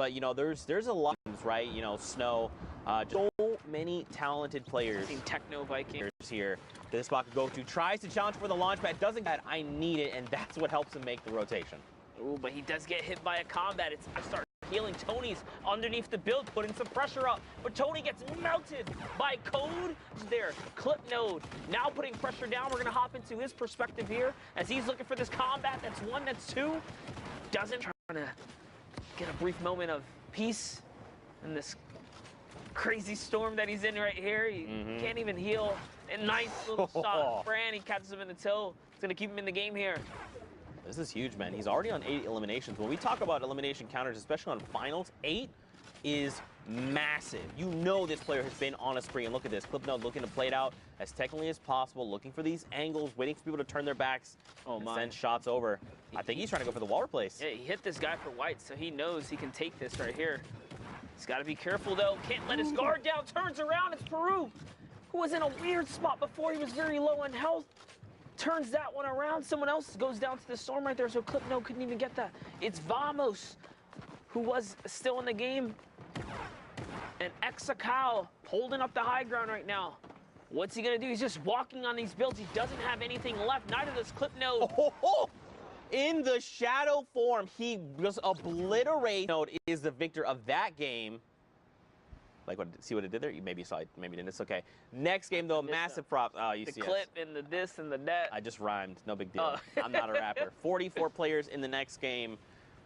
but you know, there's a lot, right? You know, Snow, so many talented players. Techno Vikings here. This spot could go to, tries to challenge for the launch pad, doesn't get. I need it, and that's what helps him make the rotation. Ooh, but he does get hit by a combat. It's start healing. Tony's underneath the build, putting some pressure up, but Tony gets melted by Code there. Clip node now putting pressure down. We're gonna hop into his perspective here as he's looking for this combat. That's one, that's two. Doesn't trying to get a brief moment of peace in this crazy storm that he's in right here. He can't even heal. A nice little stop. Fran, he catches him in the toe. It's gonna keep him in the game here. This is huge, man. He's already on 8 eliminations. When we talk about elimination counters, especially on finals, 8 is massive. You know this player has been on a spree, and look at this. Clipnote looking to play it out as technically as possible, looking for these angles, waiting for people to turn their backs and send shots over. I think he's trying to go for the wall replace. Yeah, he hit this guy for white, so he knows he can take this right here. He's got to be careful, though. Can't let his guard down. Turns around. It's Peru, who was in a weird spot before. He was very low on health. Turns that one around. Someone else goes down to the storm right there, so Clipnote couldn't even get that. It's Vamos, who was still in the game. And Exakao holding up the high ground right now. What's he going to do? He's just walking on these builds. He doesn't have anything left. Neither does Clipnote. In the shadow form, he just obliterates. Node is the victor of that game. Like, see what it did there? You maybe saw it, maybe didn't. It's okay. Next game, though, massive props. Oh, you see the clip and the this and the that. I just rhymed. No big deal. I'm not a rapper. 44 players in the next game.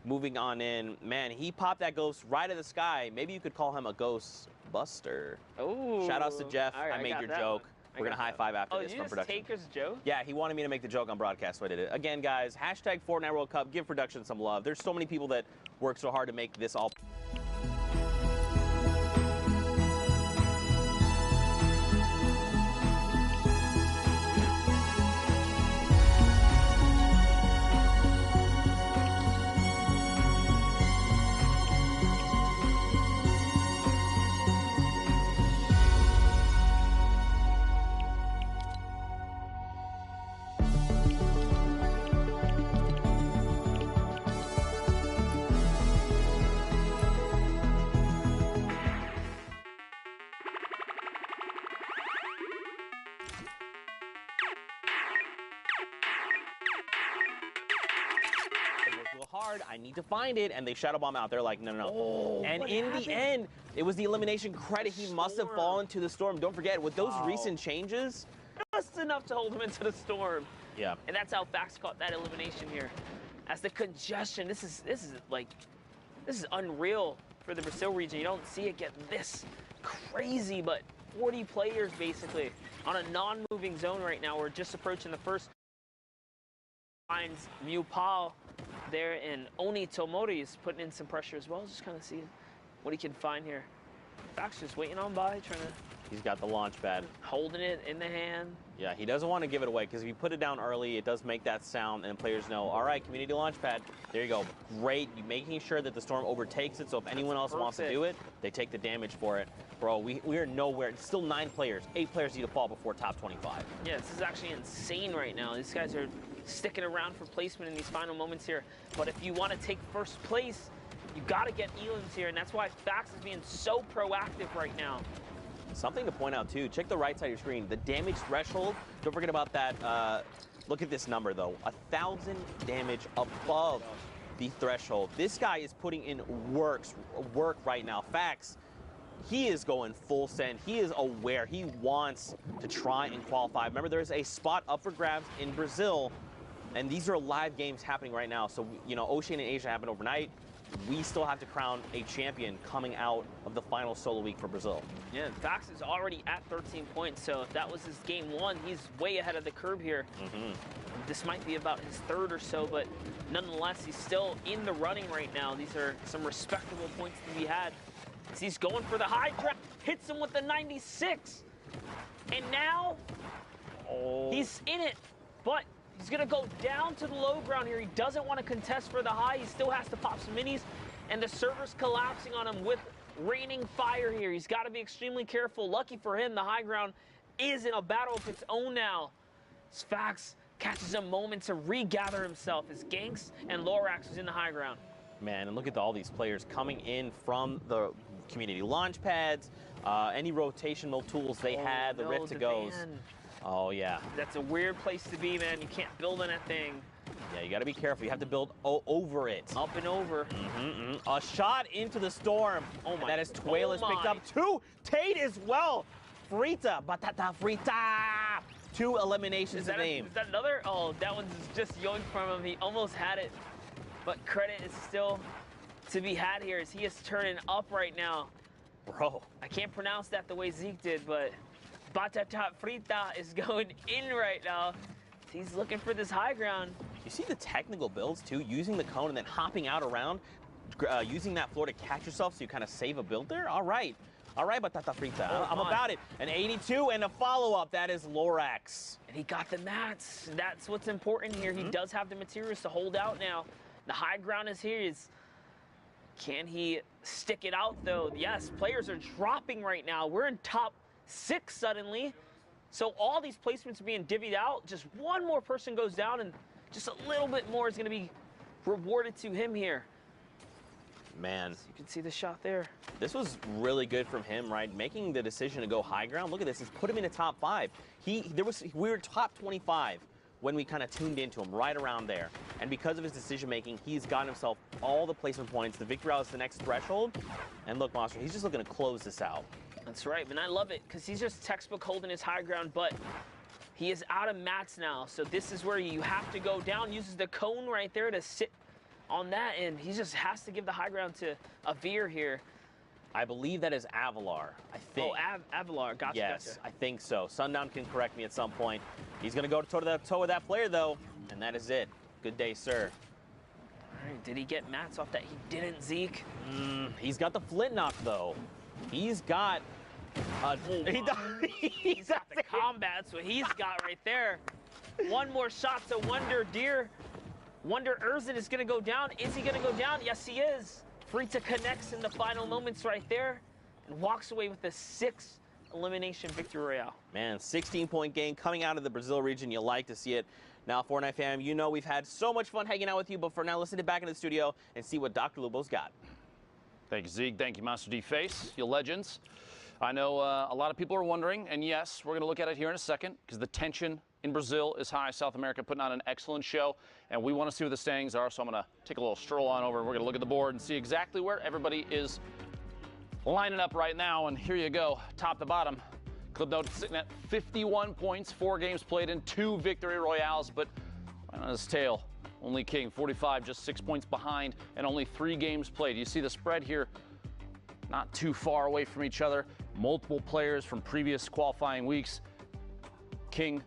Moving on in. Man, he popped that ghost right in the sky. Maybe you could call him a ghost buster. Oh. Shout outs to Jeff. I made your joke. We're going to high five after this from production. Take his joke? Yeah, he wanted me to make the joke on broadcast, so I did it. Again, guys, hashtag Fortnite World Cup. Give production some love. There's so many people that work so hard to make this all. Hard, I need to find it, and they shadow bomb out. They're like, no, no, no. Oh, and in the end, it was the elimination credit. He must have fallen to the storm. Don't forget, with those recent changes, just enough to hold him into the storm. Yeah. And that's how Fax caught that elimination here. As the congestion, this is unreal for the Brazil region. You don't see it get this crazy, but 40 players basically on a non-moving zone right now. We're just approaching the first. Finds Mupal there, and Oni Tomori is putting in some pressure as well. Just kind of see what he can find here. Fax just waiting on by, trying to. He's got the launch pad. Holding it in the hand. Yeah, he doesn't want to give it away, because if you put it down early, it does make that sound, and players know, all right, community launch pad, there you go. Great, making sure that the storm overtakes it, so if anyone else wants to do it, they take the damage for it. Bro, we are nowhere. It's still 9 players. 8 players need to fall before top 25. Yeah, this is actually insane right now. These guys are sticking around for placement in these final moments here. But if you want to take first place, you got to get Elans here, and that's why Fax is being so proactive right now. Something to point out, too, check the right side of your screen. The damage threshold, don't forget about that. Look at this number, though. 1,000 damage above the threshold. This guy is putting in work right now. Fax, he is going full send. He is aware. He wants to try and qualify. Remember, there's a spot up for grabs in Brazil, and these are live games happening right now. So, you know, Oceania and Asia happened overnight. We still have to crown a champion coming out of the final solo week for Brazil. Yeah, Fax is already at 13 points, so if that was his game 1, he's way ahead of the curve here. This might be about his 3rd or so, but nonetheless, he's still in the running right now. These are some respectable points to be had. As he's going for the high draft, hits him with the 96, and now he's in it, but he's going to go down to the low ground here. He doesn't want to contest for the high. He still has to pop some minis, and the server's collapsing on him with raining fire here. He's got to be extremely careful. Lucky for him, the high ground is in a battle of its own now. Fax catches a moment to regather himself as Ganks and Lorax is in the high ground. Man, and look at all these players coming in from the community launch pads, any rotational tools they had, the Rift to goes. Oh, yeah. That's a weird place to be, man. You can't build on that thing. Yeah, you got to be careful. You have to build over it. Up and over. A shot into the storm. Oh, my. That is Tuela's picked up 2. Tate as well. Frita, batata frita. 2 eliminations of aim. Is that another? Oh, that one's just yoinked from him. He almost had it. But credit is still to be had here as he is turning up right now. Bro. I can't pronounce that the way Zeke did, but batata frita is going in right now. He's looking for this high ground. You see the technical builds, too? Using the cone and then hopping out around, using that floor to catch yourself so you kind of save a build there? All right. All right, batata frita. I'm about it. An 82 and a follow-up. That is Lorax. And he got the mats. That's what's important here. He does have the materials to hold out now. The high ground is here. Can he stick it out, though? Yes, players are dropping right now. We're in top 6 suddenly. So all these placements are being divvied out. Just one more person goes down, and just a little bit more is going to be rewarded to him here. Man. So you can see the shot there. This was really good from him, right? Making the decision to go high ground. Look at this. It's put him in the top 5. We were top 25 when we kind of tuned into him, right around there. And because of his decision-making, he's gotten himself all the placement points. The victory route is the next threshold. And look, Monster, he's just looking to close this out. That's right, and I love it because he's just textbook holding his high ground, but he is out of mats now. So this is where you have to go down, uses the cone right there to sit on that, and he just has to give the high ground to Avir here. I believe that is Avalar, I think. Oh, Avalar, gotcha, yes, gotcha. I think so. Sundown can correct me at some point. He's going to go toe-to-toe with that player, though, and that is it. Good day, sir. All right, did he get mats off that? He didn't, Zeke. He's got the flint knock, though. He's got... he's got the combat. That's what he's got right there. One more shot to Wonder Urzen is going to go down. Is he going to go down? Yes, he is. Frita connects in the final moments right there and walks away with a 6 elimination victory royale. Man, 16-point game coming out of the Brazil region. You like to see it. Now, Fortnite fam, you know we've had so much fun hanging out with you, but for now, let's sit back in the studio and see what Dr. Lubo's got. Thank you, Zeke. Thank you, Master D Face, you legends. I know a lot of people are wondering, and yes, we're going to look at it here in a second because the tension in Brazil is high. South America putting on an excellent show, and we want to see what the standings are, so I'm going to take a little stroll on over, and we're going to look at the board and see exactly where everybody is lining up right now, and here you go, top to bottom. Clubnote sitting at 51 points, 4 games played in 2 victory royales, but right on his tail, only King, 45, just 6 points behind, and only 3 games played. You see the spread here, not too far away from each other. Multiple players from previous qualifying weeks. King,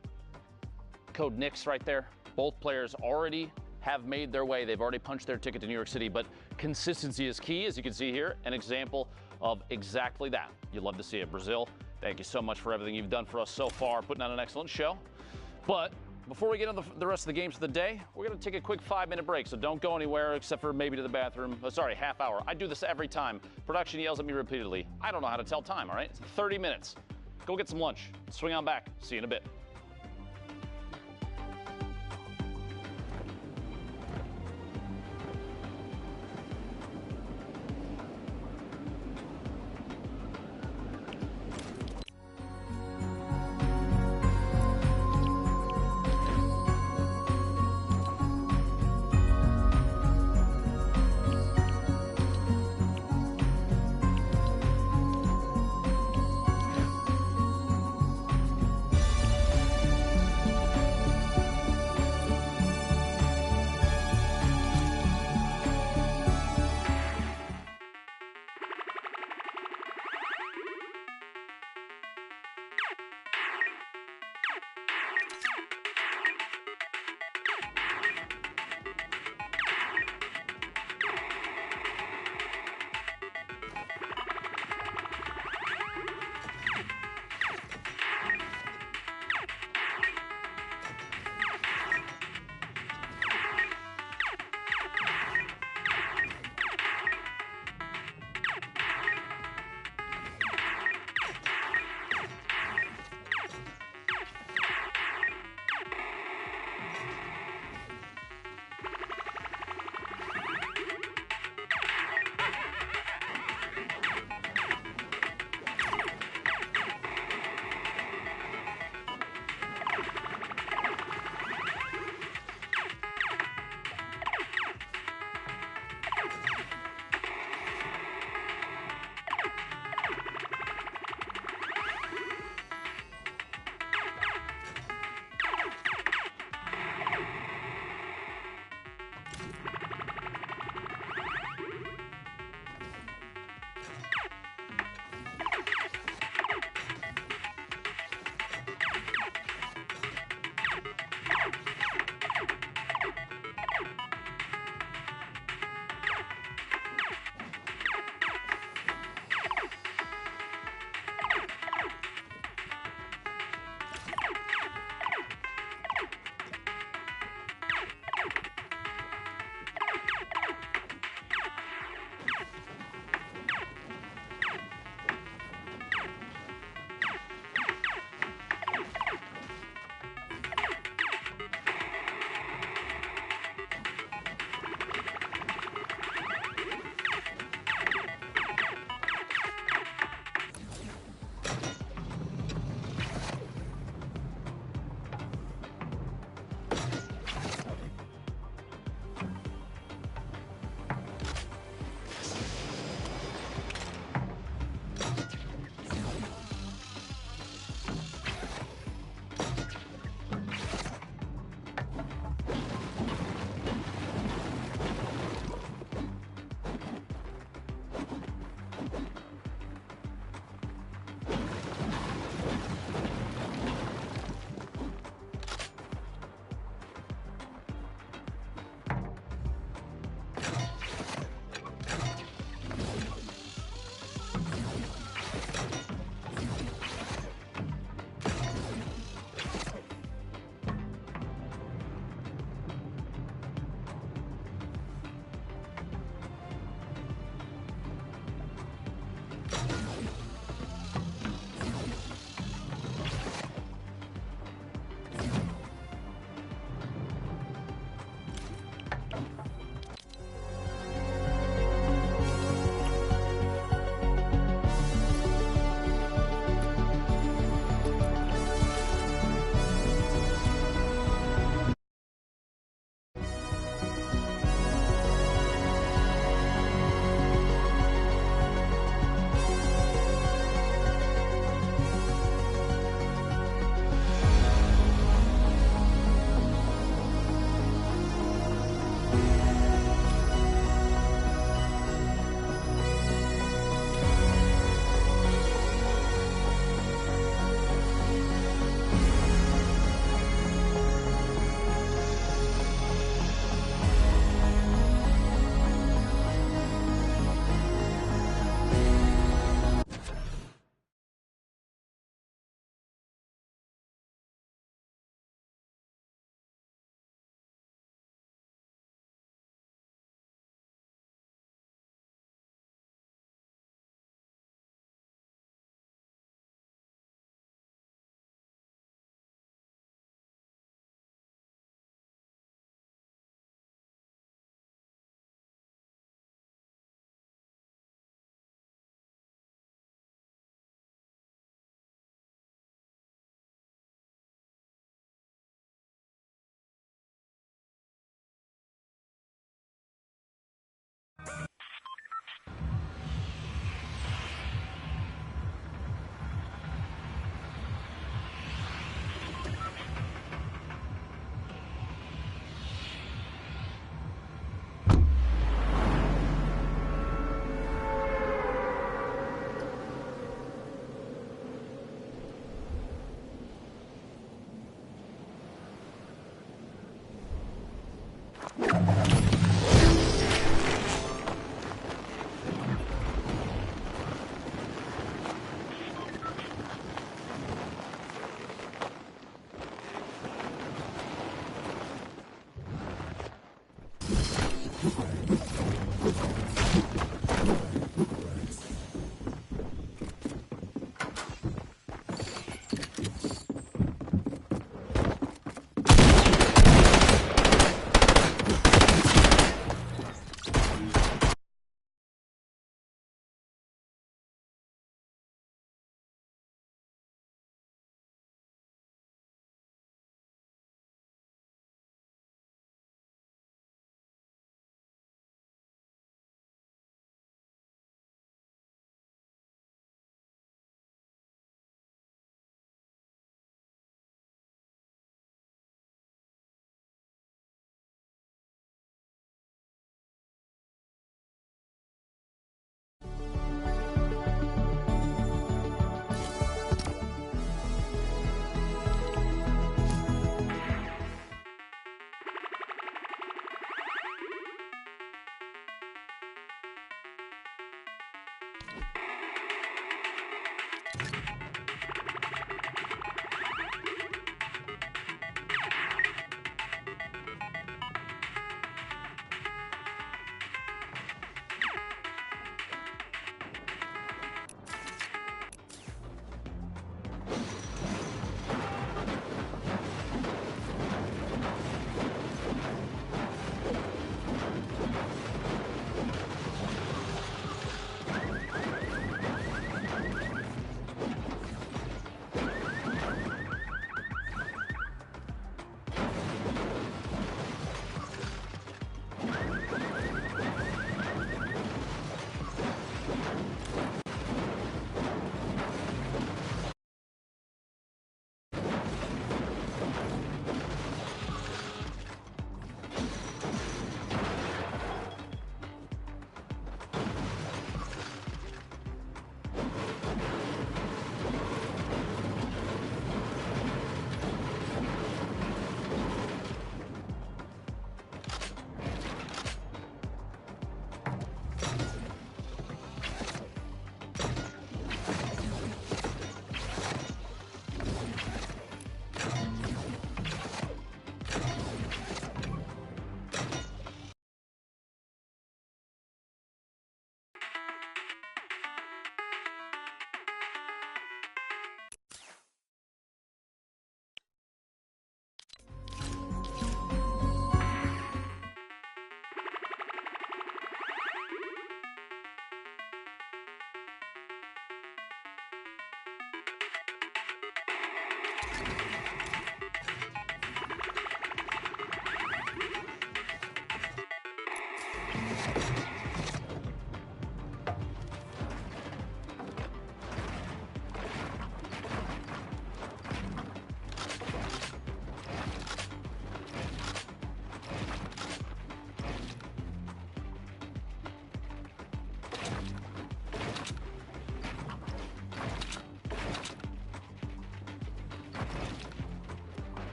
code Knicks right there. Both players already have made their way. They've already punched their ticket to New York City, but consistency is key, as you can see here, an example of exactly that. You'd love to see it. Brazil, thank you so much for everything you've done for us so far, putting on an excellent show. But before we get into the rest of the games of the day, we're going to take a quick 5-minute break, so don't go anywhere except for maybe to the bathroom. Oh, sorry, half hour. I do this every time. Production yells at me repeatedly. I don't know how to tell time, all right? It's 30 minutes. Go get some lunch. Swing on back. See you in a bit.